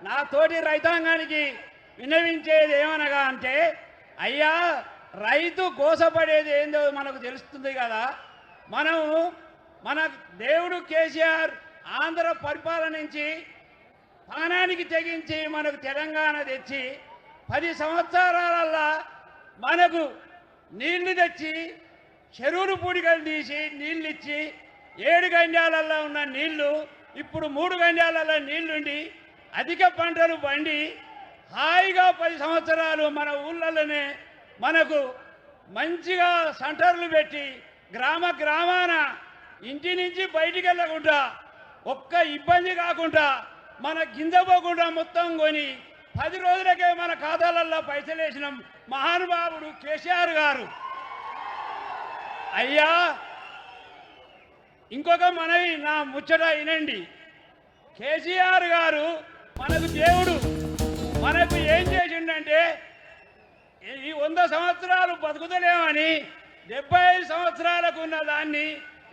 నా తోటి రైతాంగానికి విన్నవించేది ఏమనగా అంటే, అయ్యా రైతు కోసపడేది ఏందో మనకు తెలుస్తుంది కదా. మన దేవుడు కేసీఆర్ ఆంధ్ర పరిపాలన నుంచి ప్రాణానికి తెగించి మనకు తెలంగాణ తెచ్చి 10 సంవత్సరాలల్లా మనకు నీళ్లు తెచ్చి చెరువులు పూడికలు తీసి నీళ్ళు ఇచ్చి 7 గంజాలలో ఉన్న నీళ్లు ఇప్పుడు 3 గంజాలలో నీళ్లుండి అధిక పంటలు పండి హాయిగా 10 సంవత్సరాలు మన ఊళ్ళలోనే మనకు మంచిగా సెంటర్లు పెట్టి గ్రామాన ఇంటి నుంచి బయటికి వెళ్ళకుండా ఒక్క ఇబ్బంది కాకుండా మన గింజపోకుండా మొత్తం కొని 10 రోజులకే మన ఖాతాలలో పైసలు వేసిన మహానుభావుడు కేసీఆర్ గారు. అయ్యా ఇంకొక మనవి, నా ముచ్చట వినండి. కేసీఆర్ గారు మనకు దేవుడు. మనకు ఏం చేసిండంటే, ఈ 100 సంవత్సరాలు బతుకుతలేమని 75 సంవత్సరాలకు ఉన్న దాన్ని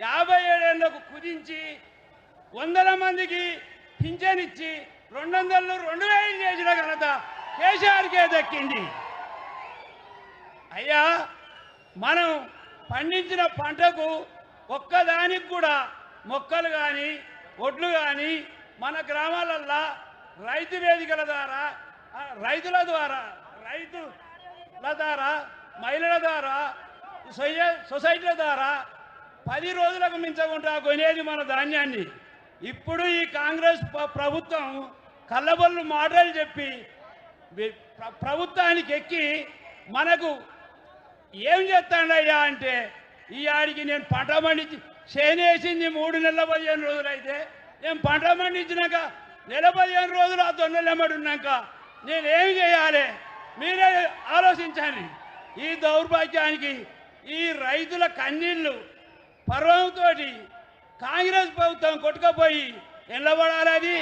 57 ఏళ్లకు కుదించి 100 మందికి పింఛన్ ఇచ్చి 200 2000 చేసిన ఘనత కేసీఆర్కే దక్కింది. అయ్యా మనం పండించిన పంటకు ఒక్కదానికి కూడా మొక్కలు కానీ ఒడ్లు కానీ మన గ్రామాలల్లో రైతు వేదికల ద్వారా రైతుల ద్వారా మహిళల ద్వారా సొసైటీల ద్వారా 10 రోజులకు మించకుండా కొనేది మన ధాన్యాన్ని. ఇప్పుడు ఈ కాంగ్రెస్ ప్రభుత్వం కళ్ళబొల్లు మాటలు చెప్పి ప్రభుత్వానికి ఎక్కి మనకు ఏం చేస్తాడయ్యా అంటే, ఈ ఆడికి నేను పంట పండించి చేనేసింది 3 నెలల 15 రోజులు అయితే, నేను పంట పండించినాక నెల 15 రోజులు ఆ దొన్నెలమ్మడి ఉన్నాక నేనేమి చేయాలి? మీరే ఆలోచించండి. ఈ దౌర్భాగ్యానికి ఈ రైతుల కన్నీళ్ళు పర్వంతో కాంగ్రెస్ ప్రభుత్వం కొట్టుకపోయి ఎల్లబడాలి. అది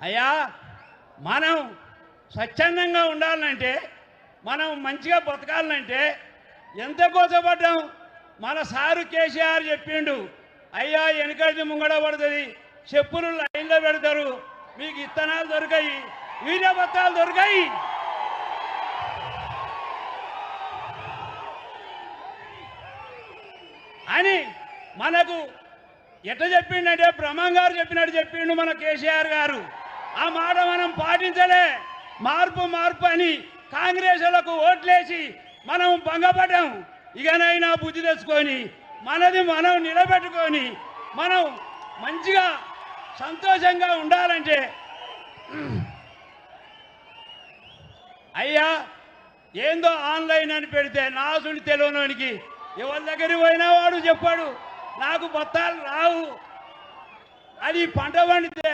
అయ్యా మనం స్వచ్ఛందంగా ఉండాలంటే, మనం మంచిగా బతకాలంటే ఎంత కోసపడ్డాం. మన సారు కేసీఆర్ చెప్పిండు, అయ్యా వెనకటి ముంగడ పడుతుంది, చెప్పులు లైన్లో పెడతారు, మీకు ఇత్తనాలు దొరికాయి, వీర్య బత్తాలు దొరికాయి అని మనకు ఎట్లా చెప్పిండంటే, బ్రహ్మం గారు చెప్పినట్టు చెప్పిండు మన కేసీఆర్ గారు. ఆ మాట మనం పాటించలే. మార్పు అని కాంగ్రెస్లకు ఓట్లేసి మనం భంగపడ్డాం. ఇకనైనా బుద్ధి తెచ్చుకొని మనది మనం నిలబెట్టుకొని మనం మంచిగా సంతోషంగా ఉండాలంటే, అయ్యా ఏందో ఆన్లైన్ అని పెడితే నాసుని తెలియనోనికి ఎవరి దగ్గరికి పోయినా వాడు చెప్పాడు, నాకు బత్తాలు రావు. అది పంట పండితే,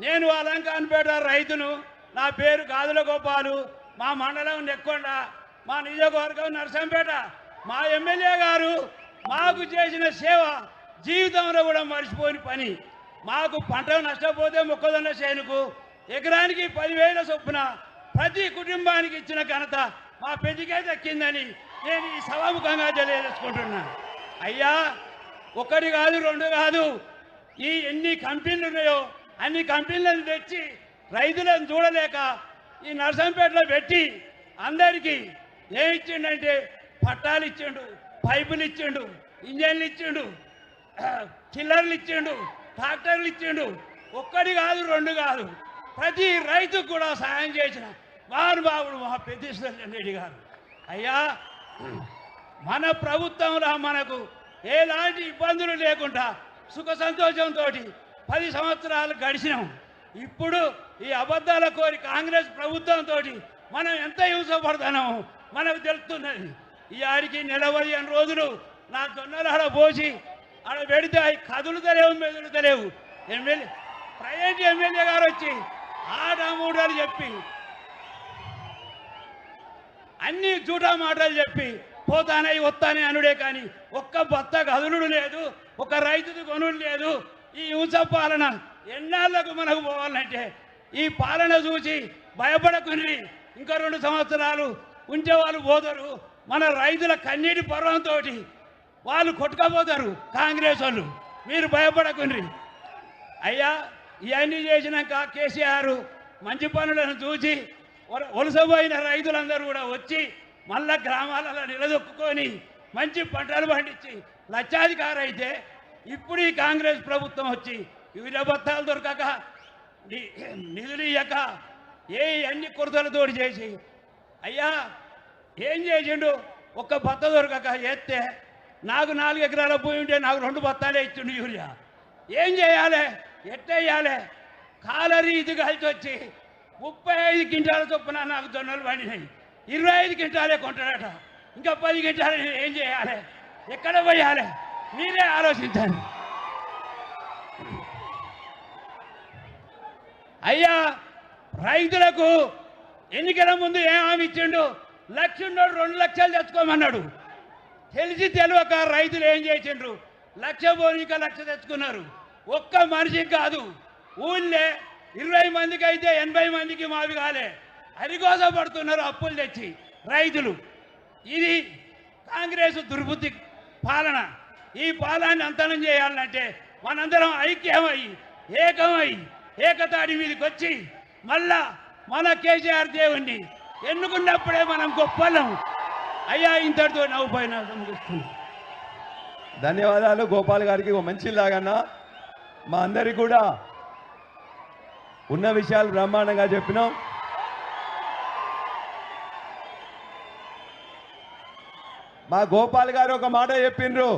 నేను అలంకాన్పేట రైతును, నా పేరు గాదుల గోపాలు, మా మండలం నెక్కొండ, మా నియోజకవర్గం నరసంపేట. మా ఎమ్మెల్యే గారు మాకు చేసిన సేవ జీవితంలో కూడా మర్చిపోని పని. మాకు పంట నష్టపోతే మొక్కజొన్న చేనుకు ఎకరానికి 10,000 చొప్పున ప్రతి కుటుంబానికి ఇచ్చిన ఘనత మా పెద్దకే దక్కిందని నేను ఈ సభాముఖంగా తెలియజేసుకుంటున్నా. అయ్యా 1 కాదు 2 కాదు, ఈ ఎన్ని కంపెనీలు ఉన్నాయో అన్ని కంపెనీలను తెచ్చి రైతులను చూడలేక ఈ నర్సంపేటలో పెట్టి అందరికీ ఏమి ఇచ్చిండంటే, పట్టాలు ఇచ్చిండు, పైపులు ఇచ్చిండు, ఇంజన్లు ఇచ్చిండు, చిల్లర్లు ఇచ్చిండు, ట్రాక్టర్లు ఇచ్చిండు. 1 కాదు 2 కాదు, ప్రతి రైతుకు కూడా సాయం చేసిన మహానుభావుడు మా పెద్దేశ్వర రెడ్డి గారు. అయ్యా మన ప్రభుత్వంలో మనకు ఎలాంటి ఇబ్బందులు లేకుండా సుఖ సంతోషంతో 10 సంవత్సరాలు గడిచినాం. ఇప్పుడు ఈ అబద్ధాల కోరి కాంగ్రెస్ ప్రభుత్వంతో మనం ఎంత హింసపడుతున్నామో మనకు తెలుస్తున్నది. ఈ ఆడికి నెల 15 రోజులు నా జొన్నలు ఆడ పోసి ఆడ పెడితే అవి కదులుతలేవు, మెదులుతలేవు. ప్రైవేట్ ఎమ్మెల్యే గారు వచ్చి ఆట మూడలు చెప్పి అన్ని జూటా మాటలు చెప్పి పోతానే వస్తానే అనుడే కానీ ఒక్క బత్త కదులుడు లేదు, ఒక రైతుది కొనుడు లేదు. ఈ హింస పాలన ఎన్నాళ్లకు మనకు పోవాలంటే, ఈ పాలన చూసి భయపడకుని ఇంకా 2 సంవత్సరాలు ఉంటే వాళ్ళు పోతారు. మన రైతుల కన్నీటి పర్వంతో వాళ్ళు కొట్టుకపోతారు కాంగ్రెస్ వాళ్ళు. మీరు భయపడకుండ్రి అయ్యా. ఇవన్నీ చేసినాక కేసీఆర్ మంచి పనులను చూసి వలసపోయిన రైతులందరూ కూడా వచ్చి మళ్ళా గ్రామాలలో నిలదొక్కుని మంచి పంటలు పండించి లక్షాధికారి అయితే, ఇప్పుడు ఈ కాంగ్రెస్ ప్రభుత్వం వచ్చి వివిధ బత్తాలు దొరకక నిధులు ఇయ్యక అన్ని కొరతలతోటి చేసి అయ్యా ఏం చేసిండు? ఒక్క బత్త దొరకక ఎత్తే నాకు 4 ఎకరాల భూమి ఉంటే నాకు 2 బత్తాలే ఇచ్చిండు యూరియా. ఏం చేయాలి? ఎట్టేయాలి? కాలరీ ఇది కలిసి వచ్చి 35 క్వింటాల చొప్పున నాకు జొన్నలు పండినాయి. 25 క్వింటాలే కొంటాడట. ఇంకా 10 క్వింటాలు నేను ఏం చేయాలి? ఎక్కడ పోయాలి? మీరే ఆలోచించండి అయ్యా. రైతులకు ఎన్నికల ముందు ఏం హామీ ఇచ్చిండు? 1,00,000 2 లక్షలు తెచ్చుకోమన్నాడు. తెలిసి తెలియక రైతులు ఏం చేసిండ్రు? 1,00,000 పోనీ 1,00,000 తెచ్చుకున్నారు. ఒక్క మనిషికి కాదు, ఊళ్ళే 20 మందికి అయితే 80 మందికి మావి కాలే. అరిగోస పడుతున్నారు అప్పులు తెచ్చి రైతులు. ఇది కాంగ్రెస్ దుర్బుద్ధి పాలన. ఈ పాలనని అంతనం చేయాలంటే మనందరం ఐక్యమై ఏకమై ఏకతాడి మీదకి వచ్చి మళ్ళా మన కేసీఆర్ దేవుణ్ణి ఎన్నుకున్నప్పుడే మనం గొప్పలం అయ్యా. ఇంతటితో నవ్వుపోయిన ముగిస్తున్నాం. ధన్యవాదాలు గోపాల్ గారికి. ఒక మంచి లాగన్నా మా అందరికి కూడా ఉన్న విషయాలు బ్రహ్మాండంగా చెప్పినాం. మా గోపాల్ గారు ఒక మాట చెప్పిండ్రు,